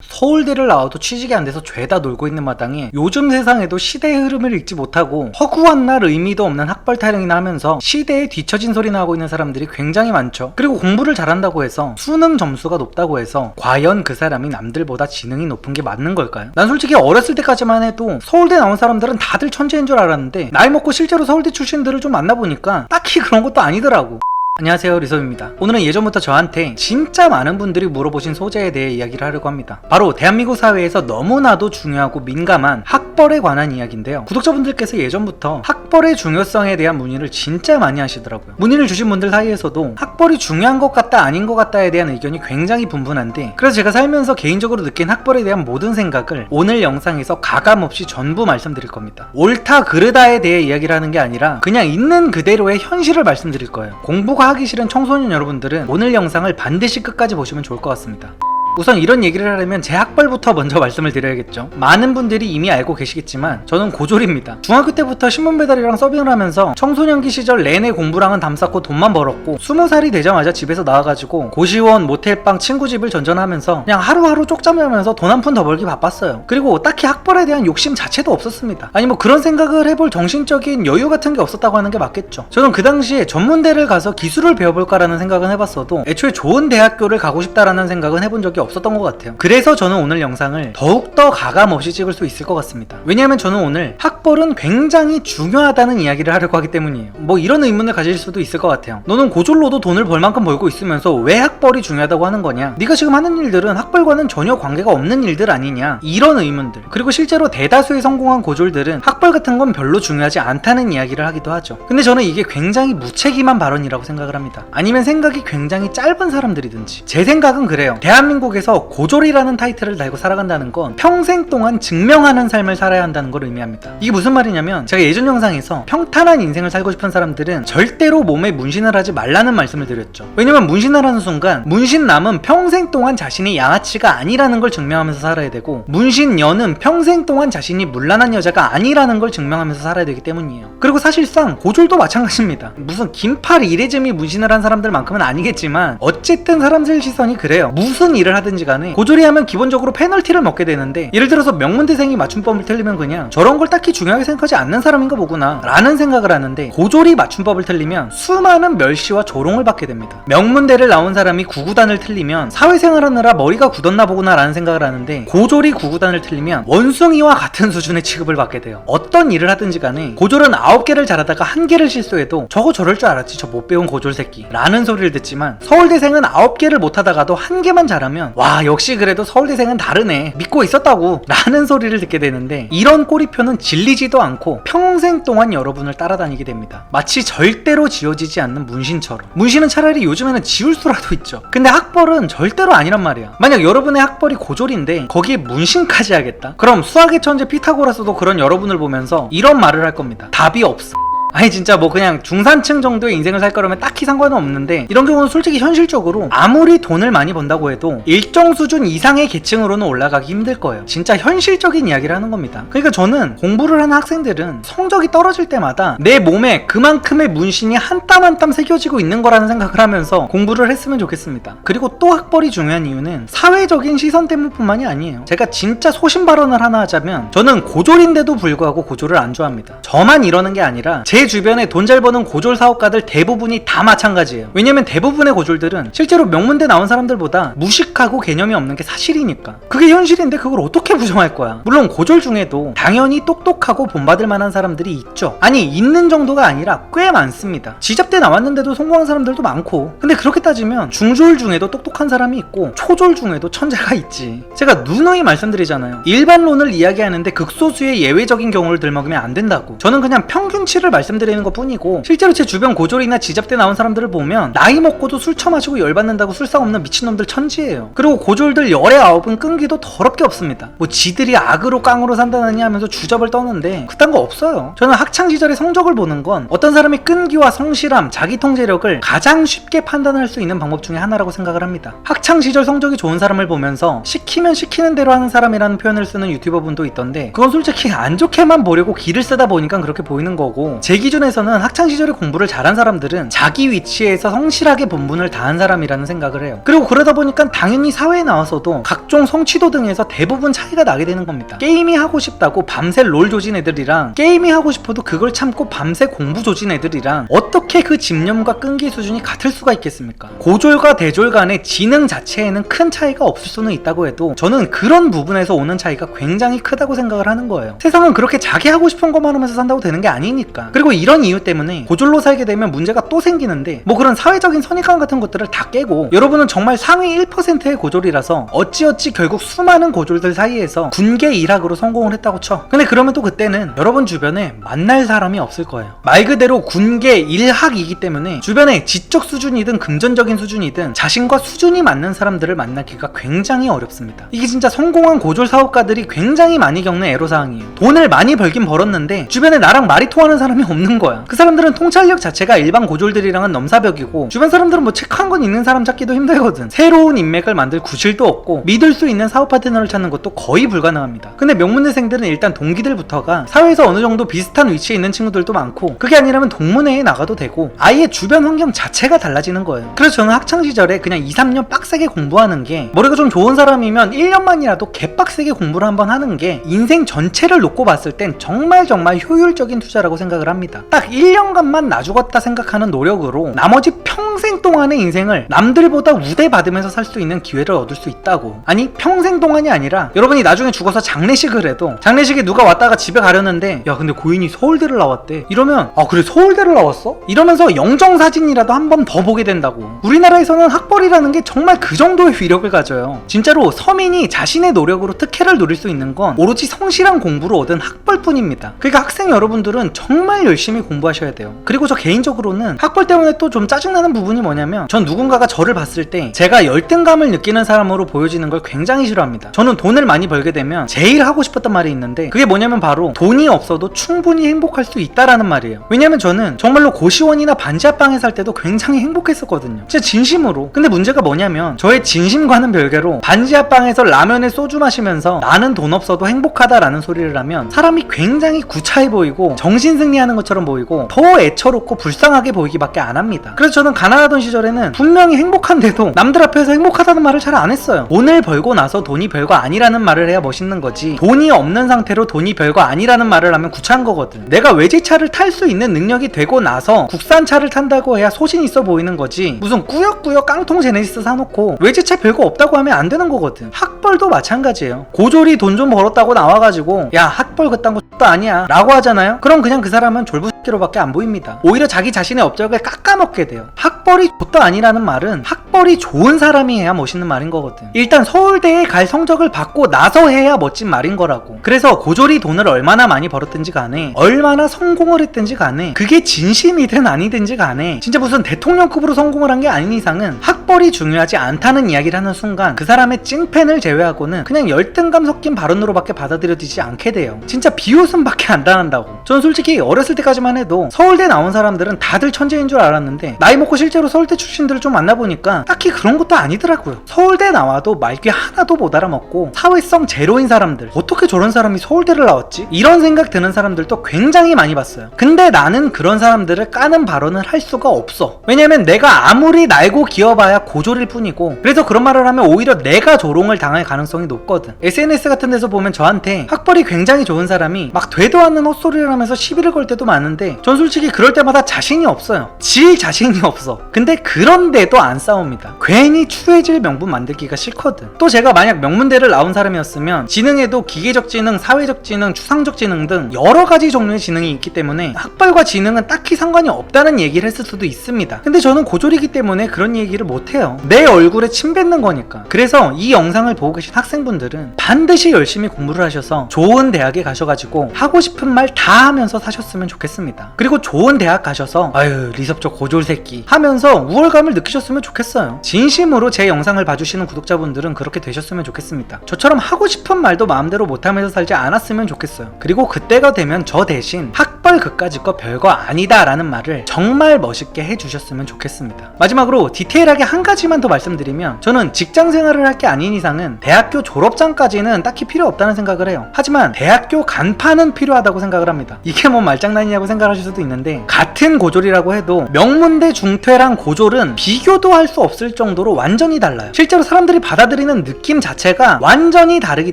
서울대를 나와도 취직이 안 돼서 죄다 놀고 있는 마당에 요즘 세상에도 시대의 흐름을 읽지 못하고 허구한 날 의미도 없는 학벌 타령이나 하면서 시대에 뒤처진 소리나 하고 있는 사람들이 굉장히 많죠. 그리고 공부를 잘한다고 해서 수능 점수가 높다고 해서 과연 그 사람이 남들보다 지능이 높은 게 맞는 걸까요? 난 솔직히 어렸을 때까지만 해도 서울대 나온 사람들은 다들 천재인 줄 알았는데 나이 먹고 실제로 서울대 출신들을 좀 만나보니까 딱히 그런 것도 아니더라고. 안녕하세요, 리섭입니다. 오늘은 예전부터 저한테 진짜 많은 분들이 물어보신 소재에 대해 이야기를 하려고 합니다. 바로 대한민국 사회에서 너무나도 중요하고 민감한 학벌에 관한 이야기인데요. 구독자분들께서 예전부터 학벌의 중요성에 대한 문의를 진짜 많이 하시더라고요. 문의를 주신 분들 사이에서도 학벌이 중요한 것 같다 아닌 것 같다에 대한 의견이 굉장히 분분한데, 그래서 제가 살면서 개인적으로 느낀 학벌에 대한 모든 생각을 오늘 영상에서 가감없이 전부 말씀드릴 겁니다. 옳다 그르다에 대해 이야기를 하는 게 아니라 그냥 있는 그대로의 현실을 말씀드릴 거예요. 공부가 하기 싫은 청소년 여러분들은 오늘 영상을 반드시 끝까지 보시면 좋을 것 같습니다. 우선 이런 얘기를 하려면 제 학벌부터 먼저 말씀을 드려야겠죠. 많은 분들이 이미 알고 계시겠지만 저는 고졸입니다. 중학교 때부터 신문 배달이랑 서빙을 하면서 청소년기 시절 내내 공부랑은 담쌓고 돈만 벌었고 20살이 되자마자 집에서 나와가지고 고시원, 모텔방, 친구 집을 전전하면서 그냥 하루하루 쪽잠하면서 돈 한 푼 더 벌기 바빴어요. 그리고 딱히 학벌에 대한 욕심 자체도 없었습니다. 아니 뭐 그런 생각을 해볼 정신적인 여유 같은 게 없었다고 하는 게 맞겠죠. 저는 그 당시에 전문대를 가서 기술을 배워볼까라는 생각은 해봤어도 애초에 좋은 대학교를 가고 싶다라는 생각은 해본 적이 없었던 것 같아요. 그래서 저는 오늘 영상을 더욱더 가감없이 찍을 수 있을 것 같습니다. 왜냐하면 저는 오늘 학벌은 굉장히 중요하다는 이야기를 하려고 하기 때문이에요. 뭐 이런 의문을 가질 수도 있을 것 같아요. 너는 고졸로도 돈을 벌 만큼 벌고 있으면서 왜 학벌이 중요하다고 하는 거냐? 네가 지금 하는 일들은 학벌과는 전혀 관계가 없는 일들 아니냐? 이런 의문들. 그리고 실제로 대다수의 성공한 고졸들은 학벌 같은 건 별로 중요하지 않다는 이야기를 하기도 하죠. 근데 저는 이게 굉장히 무책임한 발언이라고 생각을 합니다. 아니면 생각이 굉장히 짧은 사람들이든지. 제 생각은 그래요. 대한민국에서 고졸이라는 타이틀을 달고 살아간다는 건 평생 동안 증명하는 삶을 살아야 한다는 걸 의미합니다. 이게 무슨 말이냐면, 제가 예전 영상에서 평탄한 인생을 살고 싶은 사람들은 절대로 몸에 문신을 하지 말라는 말씀을 드렸죠. 왜냐면 문신을 하는 순간 문신남은 평생 동안 자신이 양아치가 아니라는 걸 증명하면서 살아야 되고, 문신녀는 평생 동안 자신이 문란한 여자가 아니라는 걸 증명하면서 살아야 되기 때문이에요. 그리고 사실상 고졸도 마찬가지입니다. 무슨 긴팔 이레즈미 문신을 한 사람들만큼은 아니겠지만 어쨌든 사람들 시선이 그래요. 무슨 일을 하든지 간에 고졸이 하면 기본적으로 페널티를 먹게 되는데, 예를 들어서 명문대생이 맞춤법을 틀리면 그냥 저런 걸 딱히 중요하게 생각하지 않는 사람인가 보구나 라는 생각을 하는데, 고졸이 맞춤법을 틀리면 수많은 멸시와 조롱을 받게 됩니다. 명문대를 나온 사람이 구구단을 틀리면 사회생활 하느라 머리가 굳었나 보구나 라는 생각을 하는데, 고졸이 구구단을 틀리면 원숭이와 같은 수준의 취급을 받게 돼요. 어떤 일을 하든지 간에 고졸은 9개를 잘하다가 1개를 실수해도 저거 저럴 줄 알았지, 저 못 배운 고졸 새끼 라는 소리를 듣지만, 서울대생은 9개를 못하다가도 1개만 잘하면 와 역시 그래도 서울대생은 다르네, 믿고 있었다고 라는 소리를 듣게 되는데, 이런 꼬리표는 질리지도 않고 평생 동안 여러분을 따라다니게 됩니다. 마치 절대로 지워지지 않는 문신처럼. 문신은 차라리 요즘에는 지울 수라도 있죠. 근데 학벌은 절대로 아니란 말이야. 만약 여러분의 학벌이 고졸인데 거기에 문신까지 하겠다? 그럼 수학의 천재 피타고라스도 그런 여러분을 보면서 이런 말을 할 겁니다. 답이 없어. 아니 진짜 뭐 그냥 중산층 정도의 인생을 살 거라면 딱히 상관은 없는데, 이런 경우는 솔직히 현실적으로 아무리 돈을 많이 번다고 해도 일정 수준 이상의 계층으로는 올라가기 힘들 거예요. 진짜 현실적인 이야기를 하는 겁니다. 그러니까 저는 공부를 하는 학생들은 성적이 떨어질 때마다 내 몸에 그만큼의 문신이 한 땀 한 땀 새겨지고 있는 거라는 생각을 하면서 공부를 했으면 좋겠습니다. 그리고 또 학벌이 중요한 이유는 사회적인 시선 때문뿐만이 아니에요. 제가 진짜 소신 발언을 하나 하자면, 저는 고졸인데도 불구하고 고졸을 안 좋아합니다. 저만 이러는 게 아니라 제 주변에 돈 잘 버는 고졸 사업가들 대부분이 다 마찬가지예요. 왜냐면 대부분의 고졸들은 실제로 명문대 나온 사람들보다 무식하고 개념이 없는 게 사실이니까. 그게 현실인데 그걸 어떻게 부정할 거야. 물론 고졸 중에도 당연히 똑똑하고 본받을 만한 사람들이 있죠. 아니 있는 정도가 아니라 꽤 많습니다. 지잡대 나왔는데도 성공한 사람들도 많고. 근데 그렇게 따지면 중졸 중에도 똑똑한 사람이 있고 초졸 중에도 천재가 있지. 제가 누누이 말씀드리잖아요. 일반론을 이야기하는데 극소수의 예외적인 경우를 들먹이면 안 된다고. 저는 그냥 평균치를 말씀드리는 것 뿐이고, 실제로 제 주변 고졸이나 지잡대 나온 사람들을 보면 나이 먹고도 술 처마시고 열받는다고 술상 없는 미친놈들 천지예요. 그리고 고졸들 열의 아홉은 끈기도 더럽게 없습니다. 뭐 지들이 악으로 깡으로 산다느니 하면서 주접을 떠는데 그딴 거 없어요. 저는 학창시절의 성적을 보는 건 어떤 사람이 끈기와 성실함, 자기 통제력을 가장 쉽게 판단할 수 있는 방법 중에 하나라고 생각을 합니다. 학창시절 성적이 좋은 사람을 보면서 시키면 시키는 대로 하는 사람이라는 표현을 쓰는 유튜버 분도 있던데, 그건 솔직히 안 좋게만 보려고 기를 쓰다 보니까 그렇게 보이는 거고, 제 제 기준에서는 학창시절에 공부를 잘한 사람들은 자기 위치에서 성실하게 본분을 다한 사람이라는 생각을 해요. 그리고 그러다 보니까 당연히 사회에 나와서도 각종 성취도 등에서 대부분 차이가 나게 되는 겁니다. 게임이 하고 싶다고 밤새 롤 조진 애들이랑 게임이 하고 싶어도 그걸 참고 밤새 공부 조진 애들이랑 어떻게 그 집념과 끈기 수준이 같을 수가 있겠습니까? 고졸과 대졸 간의 지능 자체에는 큰 차이가 없을 수는 있다고 해도 저는 그런 부분에서 오는 차이가 굉장히 크다고 생각을 하는 거예요. 세상은 그렇게 자기 하고 싶은 것만 하면서 산다고 되는 게 아니니까. 그리고 이런 이유 때문에 고졸로 살게 되면 문제가 또 생기는데, 뭐 그런 사회적인 선입관 같은 것들을 다 깨고 여러분은 정말 상위 1%의 고졸이라서 어찌어찌 결국 수많은 고졸들 사이에서 군계 일학으로 성공을 했다고 쳐. 근데 그러면 또 그때는 여러분 주변에 만날 사람이 없을 거예요. 말 그대로 군계 일학이기 때문에 주변에 지적 수준이든 금전적인 수준이든 자신과 수준이 맞는 사람들을 만나기가 굉장히 어렵습니다. 이게 진짜 성공한 고졸 사업가들이 굉장히 많이 겪는 애로사항이에요. 돈을 많이 벌긴 벌었는데 주변에 나랑 말이 통하는 사람이 없는 거야. 그 사람들은 통찰력 자체가 일반 고졸들이랑은 넘사벽이고, 주변 사람들은 뭐 체크한 건 있는 사람 찾기도 힘들거든. 새로운 인맥을 만들 구실도 없고 믿을 수 있는 사업 파트너를 찾는 것도 거의 불가능합니다. 근데 명문대생들은 일단 동기들부터가 사회에서 어느 정도 비슷한 위치에 있는 친구들도 많고, 그게 아니라면 동문회에 나가도 되고 아예 주변 환경 자체가 달라지는 거예요. 그래서 저는 학창시절에 그냥 2-3년 빡세게 공부하는 게, 머리가 좀 좋은 사람이면 1년만이라도 개빡세게 공부를 한번 하는 게 인생 전체를 놓고 봤을 땐 정말 효율적인 투자라고 생각을 합니다. 딱 1년간만 나 죽었다 생각하는 노력으로 나머지 평생 동안의 인생을 남들보다 우대받으면서 살 수 있는 기회를 얻을 수 있다고. 아니, 평생 동안이 아니라 여러분이 나중에 죽어서 장례식을 해도, 장례식에 누가 왔다가 집에 가려는데 야 근데 고인이 서울대를 나왔대 이러면, 아 그래 서울대를 나왔어? 이러면서 영정사진이라도 한 번 더 보게 된다고. 우리나라에서는 학벌이라는 게 정말 그 정도의 위력을 가져요. 진짜로 서민이 자신의 노력으로 특혜를 누릴 수 있는 건 오로지 성실한 공부로 얻은 학벌뿐입니다. 그러니까 학생 여러분들은 정말 열심히 공부하셔야 돼요. 그리고 저 개인적으로는 학벌 때문에 또 좀 짜증나는 부분이 뭐냐면, 전 누군가가 저를 봤을 때 제가 열등감을 느끼는 사람으로 보여지는 걸 굉장히 싫어합니다. 저는 돈을 많이 벌게 되면 제일 하고 싶었던 말이 있는데, 그게 뭐냐면 바로 돈이 없어도 충분히 행복할 수 있다라는 말이에요. 왜냐면 저는 정말로 고시원이나 반지하방에 살 때도 굉장히 행복했었거든요. 진짜 진심으로. 근데 문제가 뭐냐면, 저의 진심과는 별개로 반지하방에서 라면에 소주 마시면서 나는 돈 없어도 행복하다라는 소리를 하면 사람이 굉장히 구차해 보이고 정신승리하는 것처럼 보이고 더 애처롭고 불쌍하게 보이기밖에 안 합니다. 그래서 저는 가난하던 시절에는 분명히 행복한데도 남들 앞에서 행복하다는 말을 잘 안 했어요. 돈을 벌고 나서 돈이 별거 아니라는 말을 해야 멋있는 거지, 돈이 없는 상태로 돈이 별거 아니라는 말을 하면 구차한 거거든. 내가 외제차를 탈 수 있는 능력이 되고 나서 국산차를 탄다고 해야 소신 있어 보이는 거지, 무슨 꾸역꾸역 깡통 제네시스 사놓고 외제차 별거 없다고 하면 안 되는 거거든. 학벌도 마찬가지예요. 고졸이 돈 좀 벌었다고 나와가지고 야 학벌 그딴 거 X도 아니야 라고 하잖아요. 그럼 그냥 그 사람은 졸부새끼로밖에 안 보입니다. 오히려 자기 자신의 업적을 깎아먹게 돼요. 학벌이 X도 아니라는 말은 학벌이 좋은 사람이 해야 멋있는 말인 거거든. 일단 서울대에 갈 성적을 받고 나서 해야 멋진 말인 거라고. 그래서 고졸이 돈을 얼마나 많이 벌었든지 간에, 얼마나 성공을 했든지 간에, 그게 진심이든 아니든지 간에 진짜 무슨 대통령급으로 성공을 한 게 아닌 이상은 학벌이 중요하지 않다는 이야기를 하는 순간 그 사람의 찡팬을 제외하고는 그냥 열등감 섞인 발언으로밖에 받아들여지지 않게 돼요. 진짜 비웃음밖에 안 당한다고. 전 솔직히 어렸을 때까지만 해도 서울대 나온 사람들은 다들 천재인 줄 알았는데, 나이 먹고 실제로 서울대 출신들을 좀 만나보니까 딱히 그런 것도 아니더라고요. 서울대 나와도 말귀 하나도 못 알아먹고 사회성 제로인 사람들, 어떻게 저런 사람이 서울대를 나왔지? 이런 생각 드는 사람들도 굉장히 많이 봤어요. 근데 나는 그런 사람들을 까는 발언을 할 수가 없어. 왜냐면 내가 아무리 날고 기어봐야 고졸일 뿐이고, 그래서 그런 말을 하면 오히려 내가 조롱을 당할 가능성이 높거든. SNS 같은 데서 보면 저한테 학벌이 굉장히 좋은 사람이 막 되도 않는 헛소리를 하면서 시비를 걸 때도 많은데, 전 솔직히 그럴 때마다 자신이 없어요. 질 자신이 없어. 근데 그런데도 안 싸웁니다. 괜히 추해질 명분 만들기가 싫거든. 또 제가 만약 명문대를 나온 사람이었으면 지능에도 기계적 지능, 사회적 지능, 추상적 지능 등 여러 가지 종류의 지능이 있기 때문에 학벌과 지능은 딱히 상관이 없다는 얘기를 했을 수도 있습니다. 근데 저는 고졸이기 때문에 그런 얘기를 못해요. 내 얼굴에 침 뱉는 거니까. 그래서 이 영상을 보고 계신 학생분들은 반드시 열심히 공부를 하셔서 좋은 대학에 가셔가지고 하고 싶은 말 다 하면서 사셨으면 좋겠습니다. 그리고 좋은 대학 가셔서 아유 리섭저 고졸 새끼 하면서 우월감을 느끼셨으면 좋겠어요. 진심으로 제 영상을 봐주시는 구독자분들은 그렇게 되셨으면 좋겠습니다. 저처럼 하고 싶은 말도 마음대로 못하면서 살지 않았으면 좋겠어요. 그리고 그때가 되면 저 대신 학벌 학벌 그까짓 거 별거 아니다 라는 말을 정말 멋있게 해주셨으면 좋겠습니다. 마지막으로 디테일하게 한 가지만 더 말씀드리면, 저는 직장 생활을 할 게 아닌 이상은 대학교 졸업장까지는 딱히 필요 없다는 생각을 해요. 하지만 대학교 간판은 필요하다고 생각을 합니다. 이게 뭐 말장난이냐고 생각하실 수도 있는데, 같은 고졸이라고 해도 명문대 중퇴랑 고졸은 비교도 할 수 없을 정도로 완전히 달라요. 실제로 사람들이 받아들이는 느낌 자체가 완전히 다르기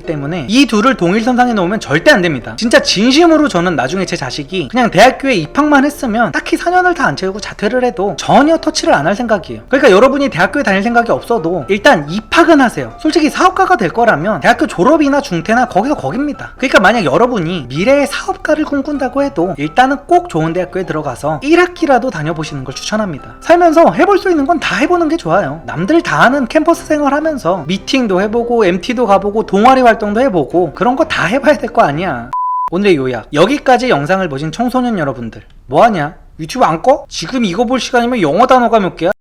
때문에 이 둘을 동일선상에 놓으면 절대 안 됩니다. 진짜 진심으로 저는 나중에 제 자식이 그냥 대학교에 입학만 했으면 딱히 4년을 다 안 채우고 자퇴를 해도 전혀 터치를 안 할 생각이에요. 그러니까 여러분이 대학교에 다닐 생각이 없어도 일단 입학은 하세요. 솔직히 사업가가 될 거라면 대학교 졸업이나 중퇴나 거기서 거깁니다. 그러니까 만약 여러분이 미래의 사업가를 꿈꾼다고 해도 일단은 꼭 좋은 대학교에 들어가서 1학기라도 다녀보시는 걸 추천합니다. 살면서 해볼 수 있는 건 다 해보는 게 좋아요. 남들 다 하는 캠퍼스 생활하면서 미팅도 해보고 MT도 가보고 동아리 활동도 해보고 그런 거 다 해봐야 될 거 아니야. 오늘의 요약, 여기까지 영상을 보신 청소년 여러분들, 뭐하냐? 유튜브 안 꺼? 지금 이거 볼 시간이면 영어 단어가 몇 개야?